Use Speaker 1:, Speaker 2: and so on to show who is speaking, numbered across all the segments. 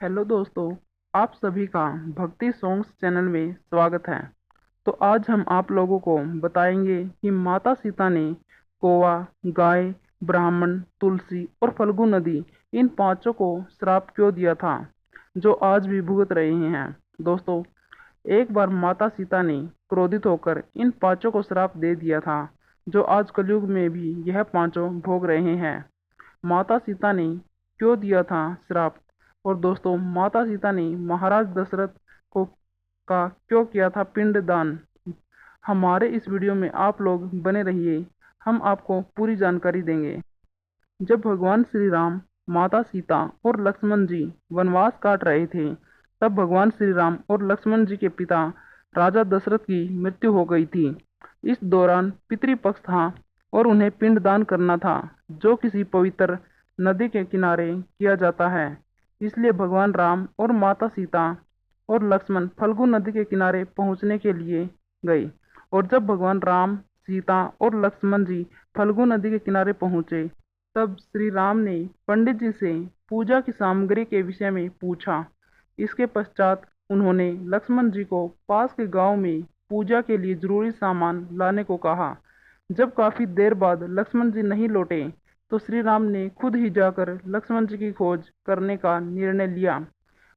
Speaker 1: Hello दोस्तों, आप सभी का भक्ति सॉन्ग्स चैनल में स्वागत है। तो आज हम आप लोगों को बताएंगे कि माता सीता ने कौवा, गाय, ब्राह्मण, तुलसी और फल्गु नदी इन पांचों को श्राप क्यों दिया था, जो आज भी भुगत रहे हैं। दोस्तों, एक बार माता सीता ने क्रोधित होकर इन पांचों को श्राप दे दिया था, जो आज कलयुग में भी यह पांचों भोग रहे हैं। माता सीता ने क्यों दिया था श्राप, और दोस्तों माता सीता ने महाराज दशरथ को का क्यों किया था पिंड दान। हमारे इस वीडियो में आप लोग बने रहिए, हम आपको पूरी जानकारी देंगे। जब भगवान श्री राम, माता सीता और लक्ष्मण जी वनवास काट रहे थे, तब भगवान श्री राम और लक्ष्मण जी के पिता राजा दशरथ की मृत्यु हो गई थी। इस दौरान पितृपक्ष था और उन्हें पिंडदान करना था, जो किसी पवित्र नदी के किनारे किया जाता है। इसलिए भगवान राम और माता सीता और लक्ष्मण फल्गु नदी के किनारे पहुंचने के लिए गए। और जब भगवान राम, सीता और लक्ष्मण जी फल्गु नदी के किनारे पहुंचे, तब श्री राम ने पंडित जी से पूजा की सामग्री के विषय में पूछा। इसके पश्चात उन्होंने लक्ष्मण जी को पास के गांव में पूजा के लिए जरूरी सामान लाने को कहा। जब काफी देर बाद लक्ष्मण जी नहीं लौटे, तो श्री राम ने खुद ही जाकर लक्ष्मण जी की खोज करने का निर्णय लिया।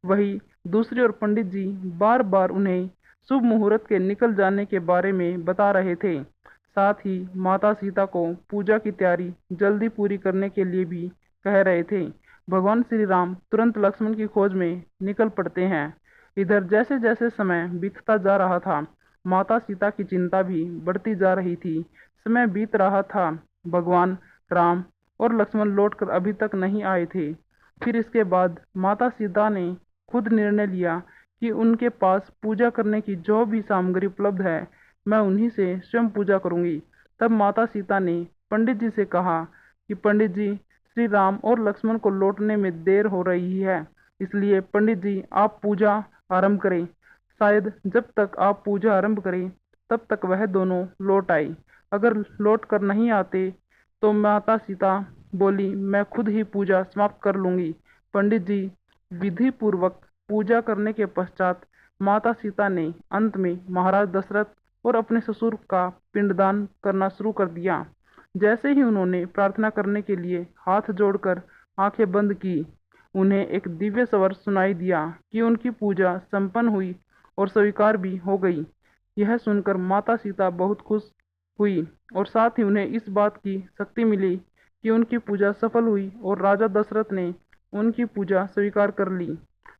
Speaker 1: वहीं दूसरी ओर पंडित जी बार बार उन्हें शुभ मुहूर्त के निकल जाने के बारे में बता रहे थे। साथ ही माता सीता को पूजा की तैयारी जल्दी पूरी करने के लिए भी कह रहे थे। भगवान श्री राम तुरंत लक्ष्मण की खोज में निकल पड़ते हैं। इधर जैसे जैसे समय बीतता जा रहा था, माता सीता की चिंता भी बढ़ती जा रही थी। समय बीत रहा था, भगवान राम और लक्ष्मण लौटकर अभी तक नहीं आए थे। फिर इसके बाद माता सीता ने खुद निर्णय लिया कि उनके पास पूजा करने की जो भी सामग्री उपलब्ध है, मैं उन्हीं से स्वयं पूजा करूंगी। तब माता सीता ने पंडित जी से कहा कि पंडित जी, श्री राम और लक्ष्मण को लौटने में देर हो रही है, इसलिए पंडित जी आप पूजा आरंभ करें। शायद जब तक आप पूजा आरंभ करें, तब तक वह दोनों लौट आए। अगर लौट कर नहीं आते, तो माता सीता बोली, मैं खुद ही पूजा समाप्त कर लूंगी। पंडित जी विधि पूर्वक पूजा करने के पश्चात माता सीता ने अंत में महाराज दशरथ और अपने ससुर का पिंडदान करना शुरू कर दिया। जैसे ही उन्होंने प्रार्थना करने के लिए हाथ जोड़कर आंखें बंद की, उन्हें एक दिव्य स्वर सुनाई दिया कि उनकी पूजा संपन्न हुई और स्वीकार भी हो गई। यह सुनकर माता सीता बहुत खुश हुई और साथ ही उन्हें इस बात की शक्ति मिली कि उनकी पूजा सफल हुई और राजा दशरथ ने उनकी पूजा स्वीकार कर ली।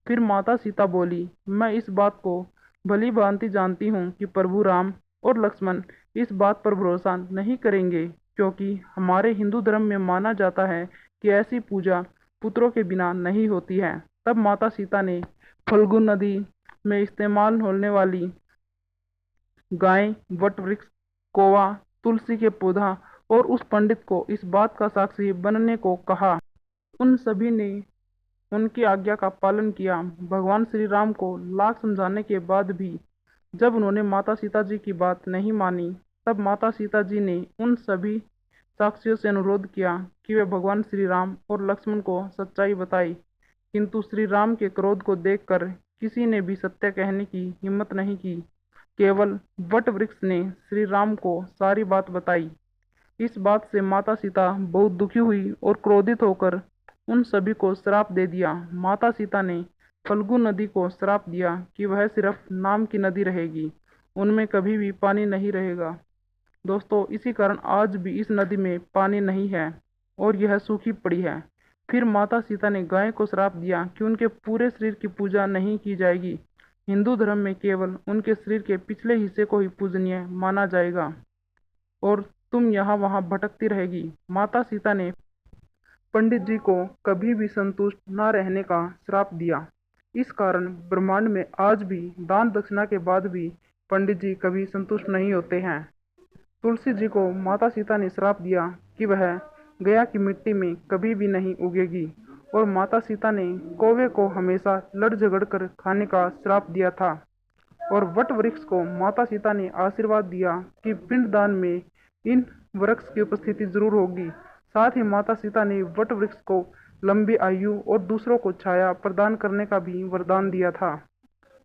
Speaker 1: फिर माता सीता बोली, मैं इस बात को भली भांति जानती हूँ कि प्रभु राम और लक्ष्मण इस बात पर भरोसा नहीं करेंगे, क्योंकि हमारे हिंदू धर्म में माना जाता है कि ऐसी पूजा पुत्रों के बिना नहीं होती है। तब माता सीता ने फल्गु नदी में इस्तेमाल होने वाली गाय, वट वृक्ष, कौवा, तुलसी के पौधा और उस पंडित को इस बात का साक्षी बनने को कहा। उन सभी ने उनकी आज्ञा का पालन किया। भगवान श्री राम को लाख समझाने के बाद भी जब उन्होंने माता सीता जी की बात नहीं मानी, तब माता सीता जी ने उन सभी साक्षियों से अनुरोध किया कि वे भगवान श्री राम और लक्ष्मण को सच्चाई बताएं। किंतु श्री राम के क्रोध को देखकर किसी ने भी सत्य कहने की हिम्मत नहीं की। केवल वट वृक्ष ने श्री राम को सारी बात बताई। इस बात से माता सीता बहुत दुखी हुई और क्रोधित होकर उन सभी को श्राप दे दिया। माता सीता ने फल्गु नदी को श्राप दिया कि वह सिर्फ नाम की नदी रहेगी, उनमें कभी भी पानी नहीं रहेगा। दोस्तों, इसी कारण आज भी इस नदी में पानी नहीं है और यह सूखी पड़ी है। फिर माता सीता ने गाय को श्राप दिया कि उनके पूरे शरीर की पूजा नहीं की जाएगी। हिंदू धर्म में केवल उनके शरीर के पिछले हिस्से को ही पूजनीय माना जाएगा और तुम यहाँ वहाँ भटकती रहेगी। माता सीता ने पंडित जी को कभी भी संतुष्ट न रहने का श्राप दिया। इस कारण ब्रह्मांड में आज भी दान दक्षिणा के बाद भी पंडित जी कभी संतुष्ट नहीं होते हैं। तुलसी जी को माता सीता ने श्राप दिया कि वह गया की मिट्टी में कभी भी नहीं उगेगी, और माता सीता ने कौवे को हमेशा लड़ झगड़ कर खाने का श्राप दिया था। और वट वृक्ष को माता सीता ने आशीर्वाद दिया कि पिंडदान में इन वृक्ष की उपस्थिति जरूर होगी। साथ ही माता सीता ने वट वृक्ष को लंबी आयु और दूसरों को छाया प्रदान करने का भी वरदान दिया था।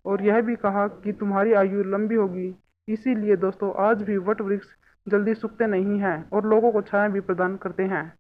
Speaker 1: और यह भी कहा कि तुम्हारी आयु लंबी होगी। इसीलिए दोस्तों आज भी वट वृक्ष जल्दी सूखते नहीं हैं और लोगों को छाया भी प्रदान करते हैं।